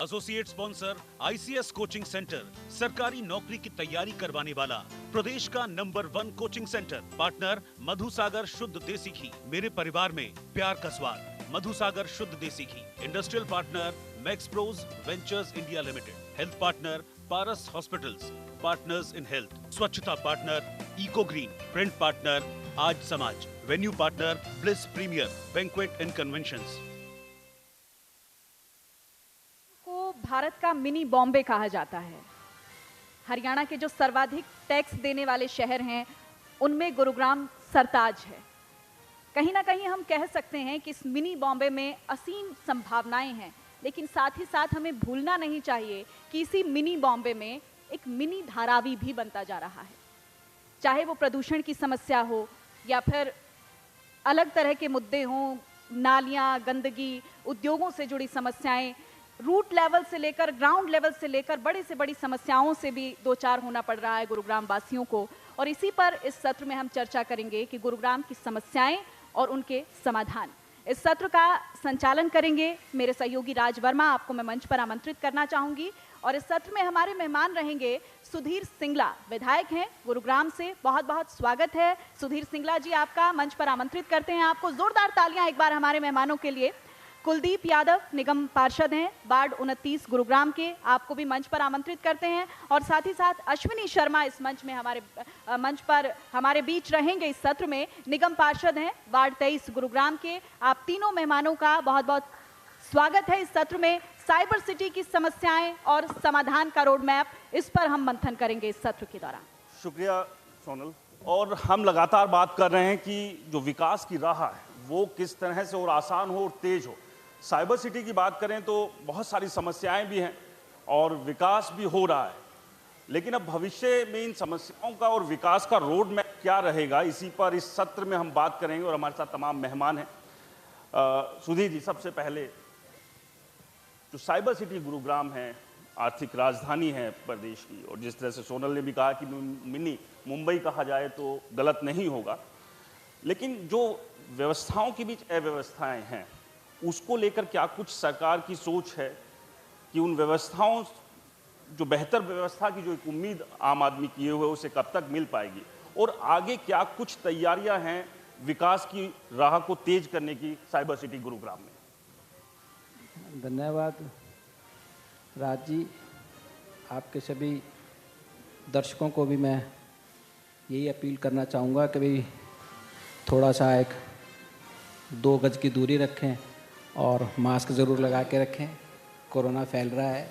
Associate sponsor ICS coaching centre, सरकारी नौकरी की तैयारी करवाने वाला प्रदेश का नंबर 1 कोचिंग सेंटर। पार्टनर मधुसागर शुद्ध देसी घी, मेरे परिवार में प्यार का स्वाद। मधुसागर शुद्ध देसी घी। Industrial partner Max pros ventures India limited. Health partner Paras hospitals, partners in health. स्वच्छता partner eco green. Print partner Aaj Samaj. Venue partner bliss premier banquet and conventions. को भारत का मिनी बॉम्बे कहा जाता है। हरियाणा के जो सर्वाधिक टैक्स देने वाले शहर हैं, उनमें गुरुग्राम सरताज है। कहीं ना कहीं हम कह सकते हैं कि इस मिनी बॉम्बे में असीम संभावनाएं हैं, लेकिन साथ ही साथ हमें भूलना नहीं चाहिए कि इसी मिनी बॉम्बे में एक मिनी धारावी भी बनता जा रहा है। चाहे वो प्रदूषण की समस्या हो या फिर अलग तरह के मुद्दे हों, नालियां, गंदगी, उद्योगों से जुड़ी समस्याएं, रूट लेवल से लेकर ग्राउंड लेवल से लेकर बड़ी से बड़ी समस्याओं से भी दो चार होना पड़ रहा है गुरुग्राम वासियों को। और इसी पर इस सत्र में हम चर्चा करेंगे कि गुरुग्राम की समस्याएं और उनके समाधान। इस सत्र का संचालन करेंगे मेरे सहयोगी राज वर्मा, आपको मैं मंच पर आमंत्रित करना चाहूंगी। और इस सत्र में हमारे मेहमान रहेंगे सुधीर सिंगला, विधायक हैं गुरुग्राम से। बहुत बहुत स्वागत है सुधीर सिंगला जी, आपका मंच पर आमंत्रित करते हैं आपको। जोरदार तालियां एक बार हमारे मेहमानों के लिए। कुलदीप यादव निगम पार्षद हैं वार्ड 29 गुरुग्राम के, आपको भी मंच पर आमंत्रित करते हैं। और साथ ही साथ अश्विनी शर्मा इस मंच में मंच पर हमारे बीच रहेंगे इस सत्र में। निगम पार्षद हैं वार्ड 23 गुरुग्राम के। आप तीनों मेहमानों का बहुत बहुत स्वागत है इस सत्र में। साइबर सिटी की समस्याएं और समाधान का रोड मैप, इस पर हम मंथन करेंगे इस सत्र के दौरान। शुक्रिया सोनल। और हम लगातार बात कर रहे हैं कि जो विकास की राह है वो किस तरह से और आसान हो और तेज हो। साइबर सिटी की बात करें तो बहुत सारी समस्याएं भी हैं और विकास भी हो रहा है, लेकिन अब भविष्य में इन समस्याओं का और विकास का रोड मैप क्या रहेगा, इसी पर इस सत्र में हम बात करेंगे। और हमारे साथ तमाम मेहमान हैं। सुधीर जी, सबसे पहले जो साइबर सिटी गुरुग्राम है, आर्थिक राजधानी है प्रदेश की, और जिस तरह से सोनल ने भी कहा कि मिनी मुंबई कहा जाए तो गलत नहीं होगा, लेकिन जो व्यवस्थाओं के बीच अव्यवस्थाएं हैं उसको लेकर क्या कुछ सरकार की सोच है कि उन व्यवस्थाओं, जो बेहतर व्यवस्था की जो एक उम्मीद आम आदमी किए हुए उसे कब तक मिल पाएगी, और आगे क्या कुछ तैयारियां हैं विकास की राह को तेज करने की साइबर सिटी गुरुग्राम में? धन्यवाद राज जी। आपके सभी दर्शकों को भी मैं यही अपील करना चाहूँगा कि भाई थोड़ा सा 2 गज की दूरी रखें और मास्क ज़रूर लगा के रखें। कोरोना फैल रहा है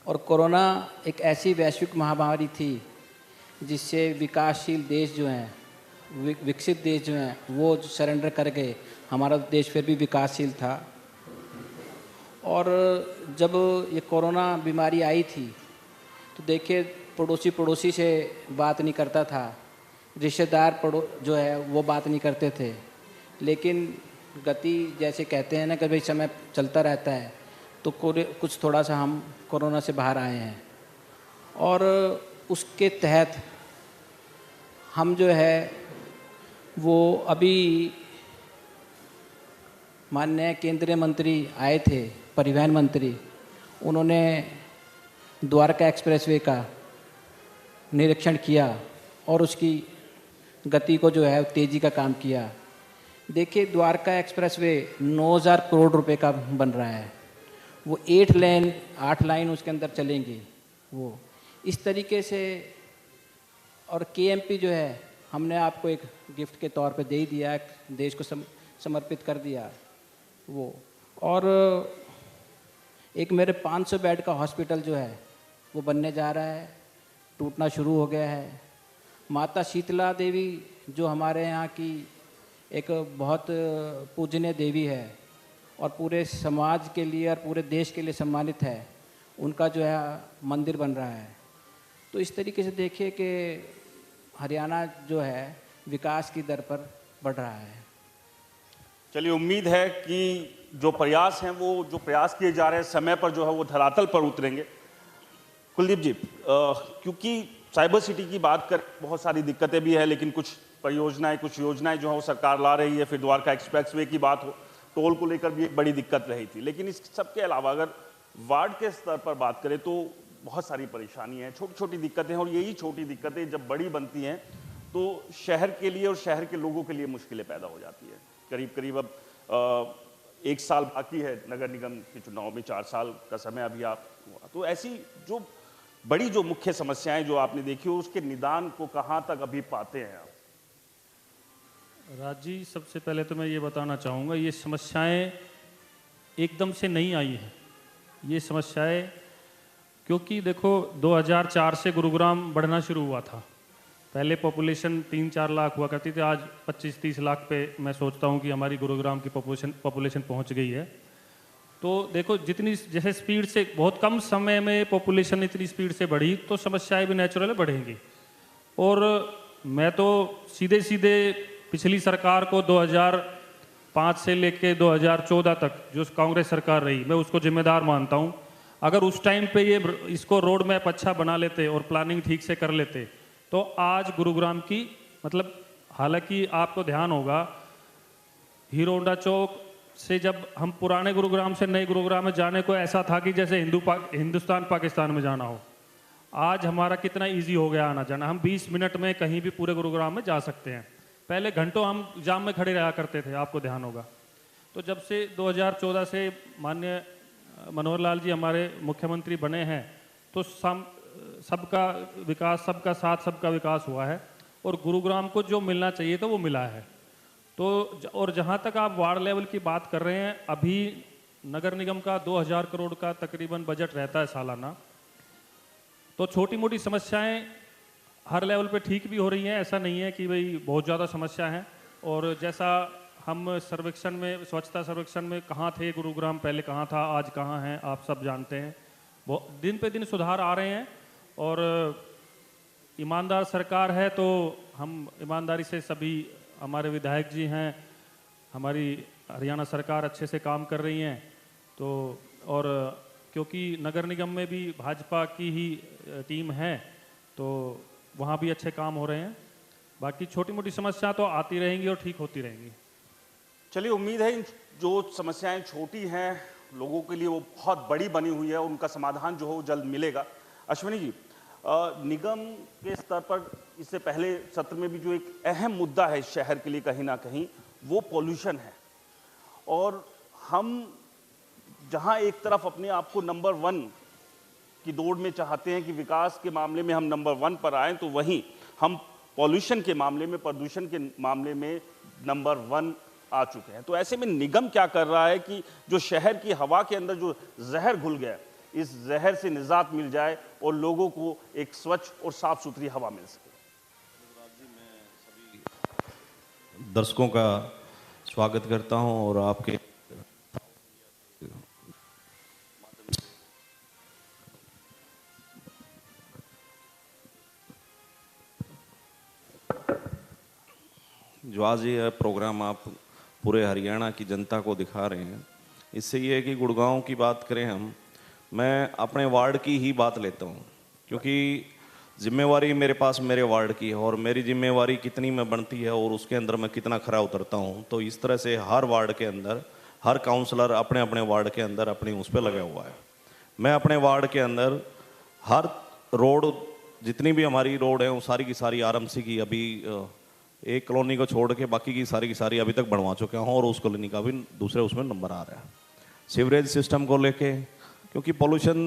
और कोरोना एक ऐसी वैश्विक महामारी थी जिससे विकासशील देश जो हैं, विकसित देश जो हैं, वो सरेंडर कर गए। हमारा देश फिर भी विकासशील था। और जब ये कोरोना बीमारी आई थी तो देखिए पड़ोसी से बात नहीं करता था, रिश्तेदार जो है वो बात नहीं करते थे, लेकिन गति जैसे कहते हैं ना कि भाई समय चलता रहता है, तो कुछ थोड़ा सा हम कोरोना से बाहर आए हैं। और उसके तहत हम जो है वो अभी माननीय केंद्रीय मंत्री आए थे, परिवहन मंत्री, उन्होंने द्वारका एक्सप्रेसवे का निरीक्षण किया और उसकी गति को जो है तेज़ी का काम किया। देखिए द्वारका एक्सप्रेसवे 9,000 करोड़ रुपए का बन रहा है। वो 8 लाइन उसके अंदर चलेंगी वो इस तरीके से। और केएमपी जो है हमने आपको एक गिफ्ट के तौर पे दे ही दिया, देश को समर्पित कर दिया वो। और एक मेरे 500 बेड का हॉस्पिटल जो है वो बनने जा रहा है, टूटना शुरू हो गया है। माता शीतला देवी जो हमारे यहाँ की एक बहुत पूजनीय देवी है और पूरे समाज के लिए और पूरे देश के लिए सम्मानित है, उनका जो है मंदिर बन रहा है। तो इस तरीके से देखिए कि हरियाणा जो है विकास की दर पर बढ़ रहा है। चलिए, उम्मीद है कि जो प्रयास हैं वो जो प्रयास किए जा रहे हैं समय पर जो है वो धरातल पर उतरेंगे। कुलदीप जी, क्योंकि साइबर सिटी की बात कर बहुत सारी दिक्कतें भी है, लेकिन कुछ परियोजनाएं, कुछ योजनाएं जो है वो सरकार ला रही है। फिर द्वारका एक्सप्रेसवे की बात हो, टोल को लेकर भी एक बड़ी दिक्कत रही थी। लेकिन इस सब के अलावा अगर वार्ड के स्तर पर बात करें तो बहुत सारी परेशानी है, छोटी छोटी दिक्कतें हैं, और यही छोटी दिक्कतें जब बड़ी बनती हैं तो शहर के लिए और शहर के लोगों के लिए मुश्किलें पैदा हो जाती है। करीब करीब अब 1 साल बाकी है नगर निगम के चुनाव में, 4 साल का समय अभी आप हुआ, तो ऐसी जो बड़ी जो मुख्य समस्याएं जो आपने देखी हो उसके निदान को कहाँ तक अभी पाते हैं आप? राज जी, सबसे पहले तो मैं ये बताना चाहूँगा, ये समस्याएं एकदम से नहीं आई हैं। ये समस्याएं क्योंकि देखो 2004 से गुरुग्राम बढ़ना शुरू हुआ था। पहले पॉपुलेशन 3-4 लाख हुआ करती थी, आज 25-30 लाख पे मैं सोचता हूँ कि हमारी गुरुग्राम की पॉपुलेशन पहुँच गई है। तो देखो जितनी जैसे स्पीड से, बहुत कम समय में पॉपुलेशन इतनी स्पीड से बढ़ी तो समस्याएं भी नेचुरल बढ़ेंगी। और मैं तो सीधे सीधे पिछली सरकार को 2005 से लेके 2014 तक जो कांग्रेस सरकार रही, मैं उसको जिम्मेदार मानता हूँ। अगर उस टाइम पे ये इसको रोड मैप अच्छा बना लेते और प्लानिंग ठीक से कर लेते तो आज गुरुग्राम की मतलब, हालांकि आपको ध्यान होगा हीरो होंडा चौक से जब हम पुराने गुरुग्राम से नए गुरुग्राम में जाने को ऐसा था कि जैसे हिंदुस्तान पाकिस्तान में जाना हो। आज हमारा कितना इजी हो गया आना जाना, हम 20 मिनट में कहीं भी पूरे गुरुग्राम में जा सकते हैं। पहले घंटों हम जाम में खड़े रहा करते थे, आपको ध्यान होगा। तो जब से 2014 से माननीय मनोहर लाल जी हमारे मुख्यमंत्री बने हैं तो सबका विकास, सबका साथ, सबका विकास हुआ है और गुरुग्राम को जो मिलना चाहिए था वो मिला है। तो और जहाँ तक आप वार्ड लेवल की बात कर रहे हैं, अभी नगर निगम का 2000 करोड़ का तकरीबन बजट रहता है सालाना। तो छोटी मोटी समस्याएं हर लेवल पे ठीक भी हो रही हैं, ऐसा नहीं है कि भाई बहुत ज़्यादा समस्या है। और जैसा हम सर्वेक्षण में, स्वच्छता सर्वेक्षण में कहाँ थे गुरुग्राम, पहले कहाँ था, आज कहाँ हैं, आप सब जानते हैं। दिन पे दिन सुधार आ रहे हैं और ईमानदार सरकार है तो हम ईमानदारी से, सभी हमारे विधायक जी हैं, हमारी हरियाणा सरकार अच्छे से काम कर रही हैं। तो और क्योंकि नगर निगम में भी भाजपा की ही टीम है तो वहाँ भी अच्छे काम हो रहे हैं। बाकी छोटी मोटी समस्या तो आती रहेंगी और ठीक होती रहेंगी। चलिए, उम्मीद है इन जो समस्याएं छोटी हैं लोगों के लिए वो बहुत बड़ी बनी हुई है, उनका समाधान जो हो जल्द मिलेगा। अश्विनी जी, निगम के स्तर पर इससे पहले सत्र में भी जो एक अहम मुद्दा है शहर के लिए कहीं ना कहीं वो पॉल्यूशन है। और हम जहां एक तरफ अपने आप को नंबर 1 की दौड़ में चाहते हैं कि विकास के मामले में हम नंबर 1 पर आए, तो वहीं हम पॉल्यूशन के मामले में, प्रदूषण के मामले में नंबर 1 आ चुके हैं। तो ऐसे में निगम क्या कर रहा है कि जो शहर की हवा के अंदर जो जहर घुल गया, इस जहर से निजात मिल जाए और लोगों को एक स्वच्छ और साफ सुथरी हवा मिल सके। मैं सभी दर्शकों का स्वागत करता हूं और आपके जो आज ये प्रोग्राम आप पूरे हरियाणा की जनता को दिखा रहे हैं, इससे ये है कि गुड़गांव की बात करें हम, मैं अपने वार्ड की ही बात लेता हूँ क्योंकि जिम्मेवारी मेरे पास मेरे वार्ड की है और मेरी जिम्मेवारी कितनी में बनती है और उसके अंदर मैं कितना खरा उतरता हूँ। तो इस तरह से हर वार्ड के अंदर हर काउंसलर अपने अपने वार्ड के अंदर अपनी उस पर लगा हुआ है। मैं अपने वार्ड के अंदर हर रोड, जितनी भी हमारी रोड है वो सारी की सारी आरएमसी की, अभी एक कॉलोनी को छोड़ के बाकी की सारी अभी तक बनवा चुके हैं और उस कॉलोनी का भी दूसरे उसमें नंबर आ रहा है। सीवरेज सिस्टम को लेके, क्योंकि पोल्यूशन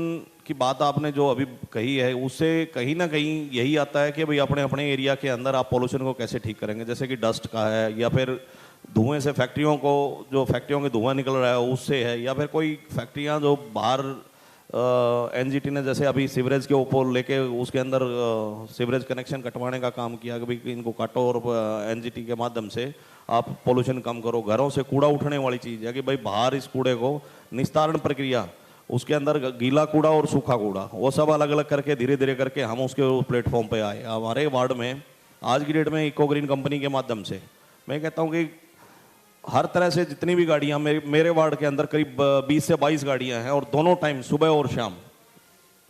की बात आपने जो अभी कही है उससे कहीं ना कहीं यही आता है कि भाई अपने अपने एरिया के अंदर आप पोल्यूशन को कैसे ठीक करेंगे। जैसे कि डस्ट का है या फिर धुएं से फैक्ट्रियों को, जो फैक्ट्रियों के धुआं निकल रहा है उससे है, या फिर कोई फैक्ट्रियां जो बाहर एनजीटी ने जैसे अभी सीवरेज के ऊपर लेके उसके अंदर सीवरेज कनेक्शन कटवाने का काम किया कि भाई इनको काटो और एनजीटी के माध्यम से आप पोल्यूशन कम करो। घरों से कूड़ा उठने वाली चीज़ है कि भाई बाहर इस कूड़े को निस्तारण प्रक्रिया, उसके अंदर गीला कूड़ा और सूखा कूड़ा वो सब अलग अलग करके धीरे धीरे करके हम उसके प्लेटफॉर्म पे आए। हमारे वार्ड में आज की डेट में इको ग्रीन कंपनी के माध्यम से मैं कहता हूँ कि हर तरह से जितनी भी गाड़ियाँ मेरे वार्ड के अंदर करीब 20 से 22 गाड़ियाँ हैं और दोनों टाइम सुबह और शाम,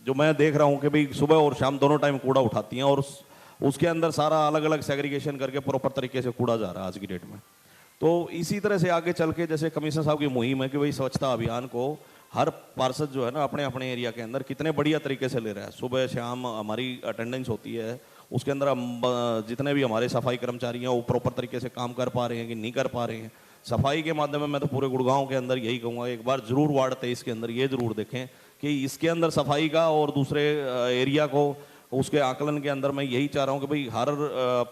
जो मैं देख रहा हूँ कि भाई सुबह और शाम दोनों टाइम कूड़ा उठाती हैं और उसके अंदर सारा अलग अलग सेग्रीगेशन करके प्रॉपर तरीके से कूड़ा जा रहा है आज की डेट में। तो इसी तरह से आगे चल के जैसे कमिश्नर साहब की मुहिम है कि भाई स्वच्छता अभियान को हर पार्षद जो है ना अपने अपने एरिया के अंदर कितने बढ़िया तरीके से ले रहा है। सुबह शाम हमारी अटेंडेंस होती है, उसके अंदर हम जितने भी हमारे सफाई कर्मचारी हैं वो प्रॉपर तरीके से काम कर पा रहे हैं कि नहीं कर पा रहे हैं। सफाई के माध्यम में मैं तो पूरे गुड़गांव के अंदर यही कहूँगा, एक बार जरूर वार्ड 23 के अंदर ये जरूर देखें कि इसके अंदर सफाई का और दूसरे एरिया को उसके आकलन के अंदर मैं यही चाह रहा हूँ कि भाई हर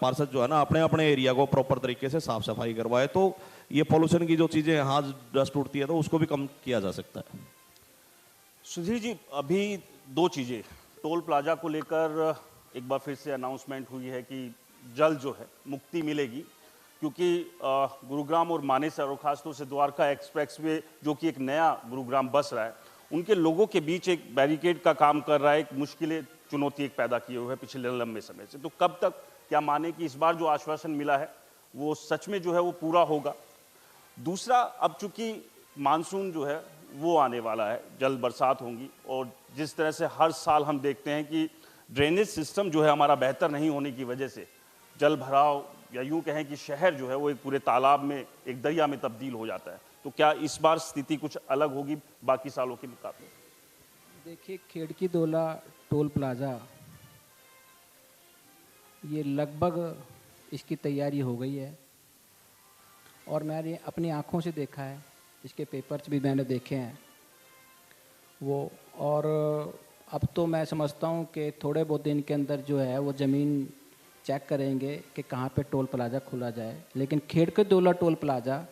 पार्षद जो है ना अपने अपने एरिया को प्रॉपर तरीके से साफ सफाई करवाए, तो ये पॉल्यूशन की जो चीज़ें यहाँ डस्ट उड़ती है तो उसको भी कम किया जा सकता है। सुधीर जी, अभी दो चीज़ें, टोल प्लाजा को लेकर एक बार फिर से अनाउंसमेंट हुई है कि जल्द जो है मुक्ति मिलेगी, क्योंकि गुरुग्राम और मानेसर और खासतौर से द्वारका एक्सप्रेसवे जो कि एक नया गुरुग्राम बस रहा है, उनके लोगों के बीच एक बैरिकेड का काम कर रहा है, एक मुश्किलें चुनौती एक पैदा किए हुए है पिछले लंबे समय से। तो कब तक क्या माने कि इस बार जो आश्वासन मिला है वो सच में जो है वो पूरा होगा? दूसरा, अब चूंकि मानसून जो है वो आने वाला है, जल्द बरसात होंगी, और जिस तरह से हर साल हम देखते हैं कि ड्रेनेज सिस्टम जो है हमारा बेहतर नहीं होने की वजह से जल भराव, या यूँ कहें कि शहर जो है वो एक पूरे तालाब में, एक दरिया में तब्दील हो जाता है। तो क्या इस बार स्थिति कुछ अलग होगी बाकी सालों के मुकाबले? देखिए, खेड़की दोला टोल प्लाज़ा ये लगभग इसकी तैयारी हो गई है, और मैंने अपनी आँखों से देखा है, इसके पेपर्स भी मैंने देखे हैं वो। और अब तो मैं समझता हूँ कि थोड़े बहुत दिन के अंदर जो है वो ज़मीन चेक करेंगे कि कहाँ पे टोल प्लाज़ा खुला जाए। लेकिन खेड़की दोला टोल प्लाज़ा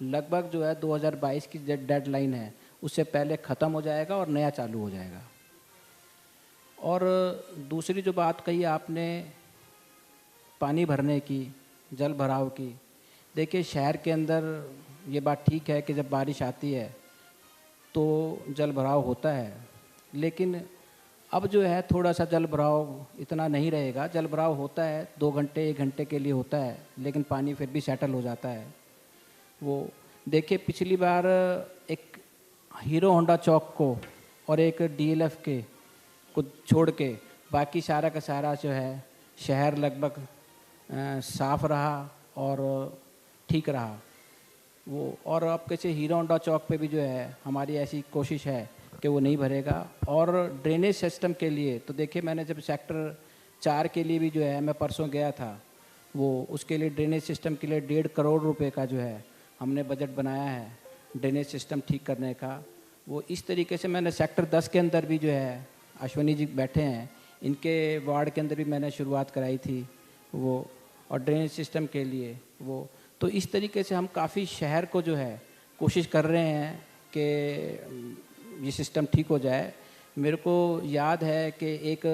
लगभग जो है 2022 की डेडलाइन है, उससे पहले ख़त्म हो जाएगा और नया चालू हो जाएगा। और दूसरी जो बात कही आपने पानी भरने की, जल भराव की, देखिए शहर के अंदर ये बात ठीक है कि जब बारिश आती है तो जल भराव होता है, लेकिन अब जो है थोड़ा सा जल भराव इतना नहीं रहेगा। जल भराव होता है 2 घंटे 1 घंटे के लिए होता है, लेकिन पानी फिर भी सेटल हो जाता है। वो देखिए, पिछली बार एक हीरो होंडा चौक को और एक DLF के को छोड़ के बाकी सारा का सारा जो है शहर लगभग साफ रहा और ठीक रहा वो। और अब कैसे हीरो होंडा चौक पे भी जो है हमारी ऐसी कोशिश है कि वो नहीं भरेगा। और ड्रेनेज सिस्टम के लिए तो देखिए, मैंने जब सेक्टर 4 के लिए भी जो है मैं परसों गया था, वो उसके लिए ड्रेनेज सिस्टम के लिए 1.5 करोड़ रुपए का जो है हमने बजट बनाया है ड्रेनेज सिस्टम ठीक करने का। वो इस तरीके से मैंने सेक्टर 10 के अंदर भी जो है, अश्वनी जी बैठे हैं, इनके वार्ड के अंदर भी मैंने शुरुआत कराई थी वो, और ड्रेनेज सिस्टम के लिए वो। तो इस तरीके से हम काफ़ी शहर को जो है कोशिश कर रहे हैं कि ये सिस्टम ठीक हो जाए। मेरे को याद है कि एक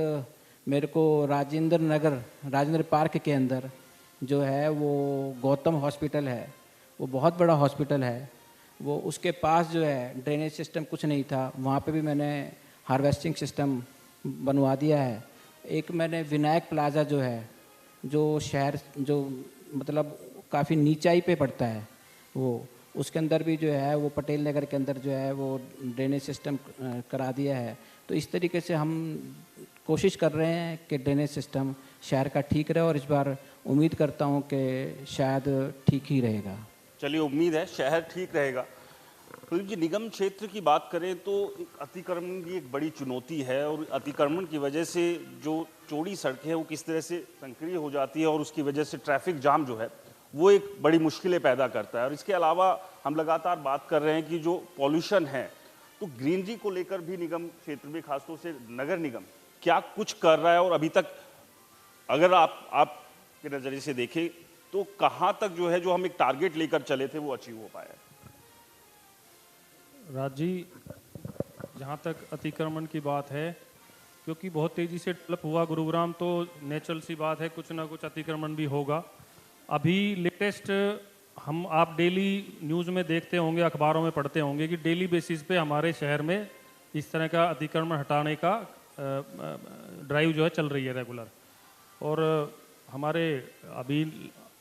मेरे को राजेंद्र पार्क के अंदर जो है वो गौतम हॉस्पिटल है, वो बहुत बड़ा हॉस्पिटल है वो, उसके पास जो है ड्रेनेज सिस्टम कुछ नहीं था, वहाँ पे भी मैंने हार्वेस्टिंग सिस्टम बनवा दिया है। एक मैंने विनायक प्लाजा जो है, जो शहर जो मतलब काफ़ी नीचाई पे पड़ता है वो, उसके अंदर भी जो है वो पटेल नगर के अंदर जो है वो ड्रेनेज सिस्टम करा दिया है। तो इस तरीके से हम कोशिश कर रहे हैं कि ड्रेनेज सिस्टम शहर का ठीक रहे, और इस बार उम्मीद करता हूं कि शायद ठीक ही रहेगा। चलिए, उम्मीद है शहर ठीक रहेगा। प्रदीप जी, निगम क्षेत्र की बात करें तो अतिक्रमण की एक बड़ी चुनौती है, और अतिक्रमण की वजह से जो चौड़ी सड़कें हैं वो किस तरह से संकीर्ण हो जाती है, और उसकी वजह से ट्रैफिक जाम जो है वो एक बड़ी मुश्किलें पैदा करता है। और इसके अलावा हम लगातार बात कर रहे हैं कि जो पॉल्यूशन है, तो ग्रीनरी को लेकर भी निगम क्षेत्र में, खासतौर से नगर निगम क्या कुछ कर रहा है, और अभी तक अगर आप के नज़रिए से देखें तो कहाँ तक जो है जो हम एक टारगेट लेकर चले थे वो अचीव हो पाया? राज जी, जहाँ तक अतिक्रमण की बात है, क्योंकि बहुत तेज़ी से डेवलप हुआ गुरुग्राम, तो नेचुरल सी बात है कुछ ना कुछ अतिक्रमण भी होगा। अभी लेटेस्ट आप डेली न्यूज़ में देखते होंगे, अखबारों में पढ़ते होंगे कि डेली बेसिस पे हमारे शहर में इस तरह का अतिक्रमण हटाने का ड्राइव जो है चल रही है रेगुलर। और हमारे अभी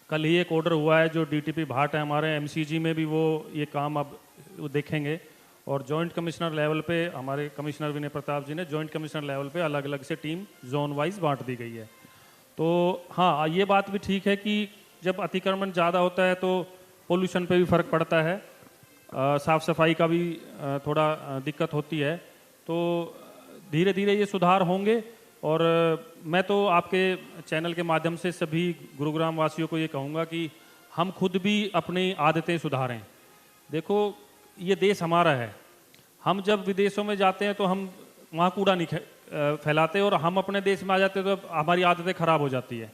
कल ही एक ऑर्डर हुआ है, जो DTP भाट है हमारे MCG में भी वो ये काम अब वो देखेंगे, और जॉइंट कमिश्नर लेवल पे हमारे कमिश्नर विनय प्रताप जी ने जॉइंट कमिश्नर लेवल पे अलग अलग से टीम जोन वाइज बांट दी गई है। तो हाँ, ये बात भी ठीक है कि जब अतिक्रमण ज़्यादा होता है तो पोल्यूशन पे भी फ़र्क पड़ता है। साफ़ सफाई का भी थोड़ा दिक्कत होती है। तो धीरे धीरे ये सुधार होंगे। और मैं तो आपके चैनल के माध्यम से सभी गुरुग्राम वासियों को ये कहूँगा कि हम खुद भी अपनी आदतें सुधारें। देखो, ये देश हमारा है। हम जब विदेशों में जाते हैं तो हम वहाँ कूड़ा नहीं फैलाते, और हम अपने देश में आ जाते हैं तो हमारी आदतें ख़राब हो जाती है।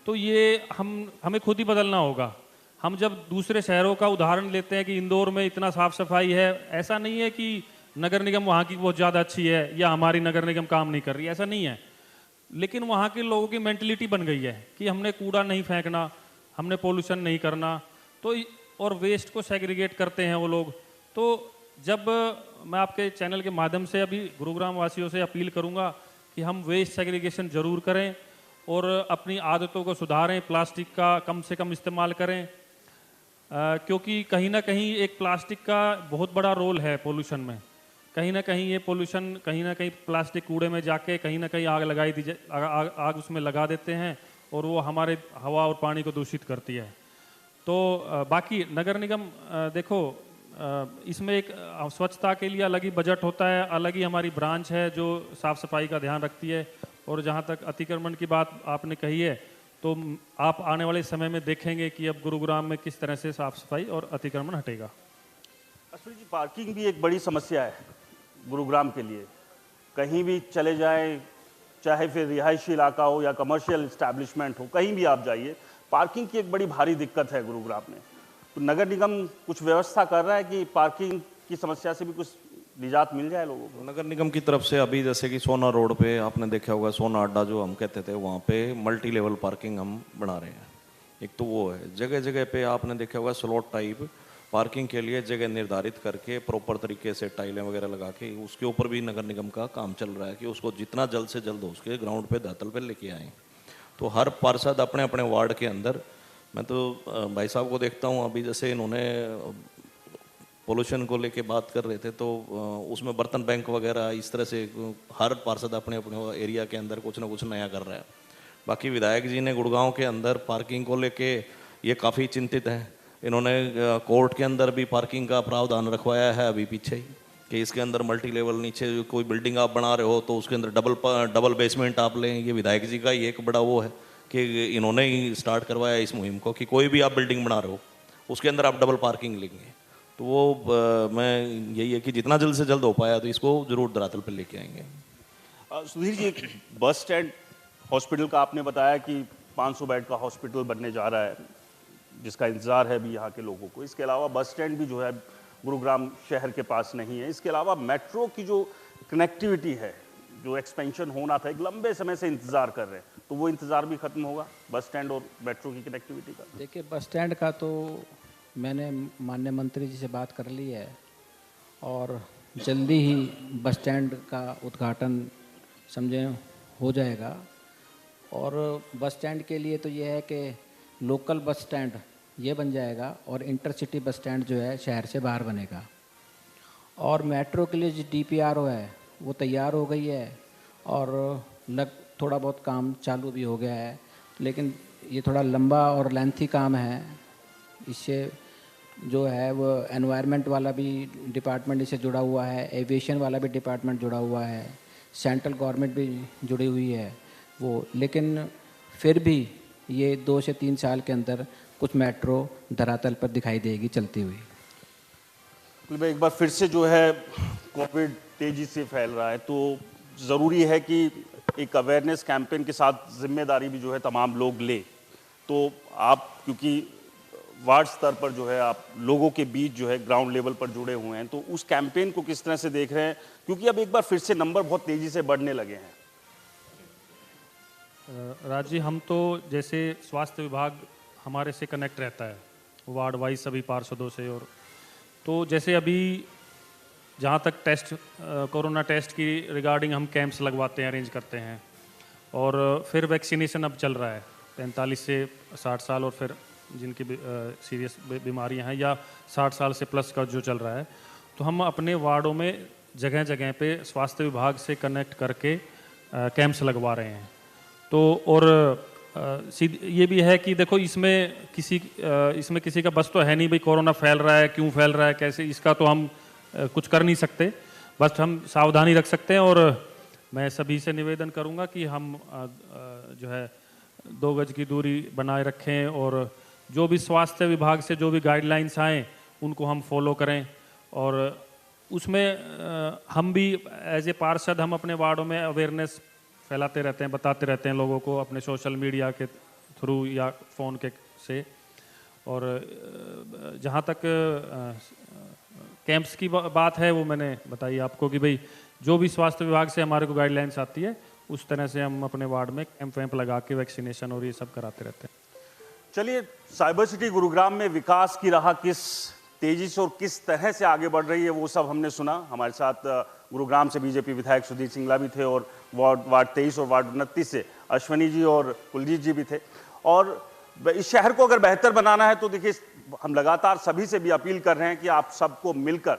तो ये हमें खुद ही बदलना होगा। हम जब दूसरे शहरों का उदाहरण लेते हैं कि इंदौर में इतना साफ़ सफाई है, ऐसा नहीं है कि नगर निगम वहाँ की बहुत ज़्यादा अच्छी है या हमारी नगर निगम काम नहीं कर रही है, ऐसा नहीं है। लेकिन वहाँ के लोगों की मेंटलिटी बन गई है कि हमने कूड़ा नहीं फेंकना, हमने पोल्यूशन नहीं करना, तो और वेस्ट को सेग्रीगेट करते हैं वो लोग। तो जब मैं आपके चैनल के माध्यम से अभी गुरुग्राम वासियों से अपील करूँगा कि हम वेस्ट सेग्रीगेशन ज़रूर करें और अपनी आदतों को सुधारें, प्लास्टिक का कम से कम इस्तेमाल करें, क्योंकि कहीं ना कहीं एक प्लास्टिक का बहुत बड़ा रोल है पोल्यूशन में। कहीं ना कहीं ये पोल्यूशन कहीं ना कहीं प्लास्टिक कूड़े में जाके कहीं ना कहीं आग लगाई दी आग उसमें लगा देते हैं और वो हमारे हवा और पानी को दूषित करती है। तो बाकी नगर निगम देखो, इसमें एक स्वच्छता के लिए अलग ही बजट होता है, अलग ही हमारी ब्रांच है जो साफ़ सफाई का ध्यान रखती है। और जहाँ तक अतिक्रमण की बात आपने कही है, तो आप आने वाले समय में देखेंगे कि अब गुरुग्राम में किस तरह से साफ़ सफाई और अतिक्रमण हटेगा। अश्विनी जी, पार्किंग भी एक बड़ी समस्या है गुरुग्राम के लिए। कहीं भी चले जाएं, चाहे फिर रिहायशी इलाका हो या कमर्शियल इस्टेब्लिशमेंट हो, कहीं भी आप जाइए, पार्किंग की एक बड़ी भारी दिक्कत है गुरुग्राम में। तो नगर निगम कुछ व्यवस्था कर रहा है कि पार्किंग की समस्या से भी कुछ निजात मिल जाए लोगों को? नगर निगम की तरफ से अभी जैसे कि सोना रोड पे आपने देखा होगा, सोना अड्डा जो हम कहते थे, वहाँ पे मल्टी लेवल पार्किंग हम बना रहे हैं। एक तो वो है, जगह जगह पे आपने देखा होगा स्लॉट टाइप पार्किंग के लिए जगह निर्धारित करके प्रॉपर तरीके से टाइलें वगैरह लगा के उसके ऊपर भी नगर निगम का काम चल रहा है कि उसको जितना जल्द से जल्द हो उसके ग्राउंड पे धरातल पे लेके आए। तो हर पार्षद अपने अपने वार्ड के अंदर, मैं तो भाई साहब को देखता हूँ, अभी जैसे इन्होंने पोल्यूशन को लेके बात कर रहे थे तो उसमें बर्तन बैंक वगैरह इस तरह से हर पार्षद अपने अपने एरिया के अंदर कुछ ना कुछ नया कर रहा है। बाकी विधायक जी ने गुड़गांव के अंदर पार्किंग को लेके ये काफ़ी चिंतित हैं। इन्होंने कोर्ट के अंदर भी पार्किंग का प्रावधान रखवाया है अभी पीछे ही कि इसके अंदर मल्टी लेवल नीचे कोई बिल्डिंग आप बना रहे हो तो उसके अंदर डबल बेसमेंट आप लें। ये विधायक जी का ही एक बड़ा वो है कि इन्होंने ही स्टार्ट करवाया इस मुहिम को कि कोई भी आप बिल्डिंग बना रहे हो उसके अंदर आप डबल पार्किंग लेंगे। तो वो मैं यही है कि जितना जल्द से जल्द हो पाया तो इसको जरूर धरातल पर लेके आएंगे। सुधीर जी, एक बस स्टैंड हॉस्पिटल का आपने बताया कि 500 बेड का हॉस्पिटल बनने जा रहा है, जिसका इंतज़ार है भी यहाँ के लोगों को। इसके अलावा बस स्टैंड भी जो है गुरुग्राम शहर के पास नहीं है। इसके अलावा मेट्रो की जो कनेक्टिविटी है, जो एक्सपेंशन होना था, एक लंबे समय से इंतज़ार कर रहे हैं, तो वो इंतज़ार भी ख़त्म होगा बस स्टैंड और मेट्रो की कनेक्टिविटी का? देखिए, बस स्टैंड का तो मैंने माननीय मंत्री जी से बात कर ली है और जल्दी ही बस स्टैंड का उद्घाटन समझें हो जाएगा। और बस स्टैंड के लिए तो ये है कि लोकल बस स्टैंड ये बन जाएगा और इंटरसिटी बस स्टैंड जो है शहर से बाहर बनेगा। और मेट्रो के लिए जो DPRO है वो तैयार हो गई है और थोड़ा बहुत काम चालू भी हो गया है, लेकिन ये थोड़ा लंबा और लेंथी काम है। इससे जो है वो एनवायरनमेंट वाला भी डिपार्टमेंट इससे जुड़ा हुआ है, एविएशन वाला भी डिपार्टमेंट जुड़ा हुआ है, सेंट्रल गवर्नमेंट भी जुड़ी हुई है वो। लेकिन फिर भी ये 2 से 3 साल के अंदर कुछ मेट्रो धरातल पर दिखाई देगी चलती हुई। एक बार फिर से जो है कोविड तेजी से फैल रहा है, तो ज़रूरी है कि एक अवेयरनेस कैंपेन के साथ जिम्मेदारी भी जो है तमाम लोग ले। तो आप क्योंकि वार्ड स्तर पर जो है आप लोगों के बीच जो है ग्राउंड लेवल पर जुड़े हुए हैं, तो उस कैंपेन को किस तरह से देख रहे हैं, क्योंकि अब एक बार फिर से नंबर बहुत तेज़ी से बढ़ने लगे हैं? राज जी, हम तो जैसे स्वास्थ्य विभाग हमारे से कनेक्ट रहता है वार्ड वाइज सभी पार्षदों से, और तो जैसे अभी जहाँ तक टेस्ट कोरोना टेस्ट की रिगार्डिंग हम कैंप्स लगवाते हैं, अरेंज करते हैं। और फिर वैक्सीनेशन अब चल रहा है 45 से 60 साल और फिर जिनकी सीरियस बीमारियां हैं या 60 साल से प्लस का जो चल रहा है, तो हम अपने वार्डों में जगह जगह पे स्वास्थ्य विभाग से कनेक्ट करके कैंप्स लगवा रहे हैं। तो और ये भी है कि देखो इसमें किसी का बस तो है नहीं भाई, कोरोना फैल रहा है, क्यों फैल रहा है, कैसे, इसका तो हम कुछ कर नहीं सकते, बस हम सावधानी रख सकते हैं। और मैं सभी से निवेदन करूंगा कि हम जो है 2 गज की दूरी बनाए रखें और जो भी स्वास्थ्य विभाग से जो भी गाइडलाइंस आएँ उनको हम फॉलो करें। और उसमें हम भी एज ए पार्षद हम अपने वार्डों में अवेयरनेस फैलाते रहते हैं, बताते रहते हैं लोगों को अपने सोशल मीडिया के थ्रू या फ़ोन के से। और जहाँ तक कैंप्स की बात है वो मैंने बताई आपको कि भाई जो भी स्वास्थ्य विभाग से हमारे को गाइडलाइंस आती है उस तरह से हम अपने वार्ड में कैंप वैम्प लगा के वैक्सीनेशन और ये सब कराते रहते हैं। चलिए, साइबर सिटी गुरुग्राम में विकास की राह किस तेजी से और किस तरह से आगे बढ़ रही है वो सब हमने सुना। हमारे साथ गुरुग्राम से बीजेपी विधायक सुधीर सिंगला भी थे और वार्ड 23 और वार्ड 29 से अश्वनी जी और कुलजीत जी भी थे। और इस शहर को अगर बेहतर बनाना है तो देखिए, हम लगातार सभी से भी अपील कर रहे हैं कि आप सबको मिलकर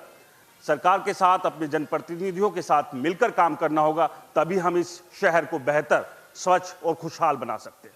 सरकार के साथ, अपने जनप्रतिनिधियों के साथ मिलकर काम करना होगा, तभी हम इस शहर को बेहतर, स्वच्छ और खुशहाल बना सकते हैं।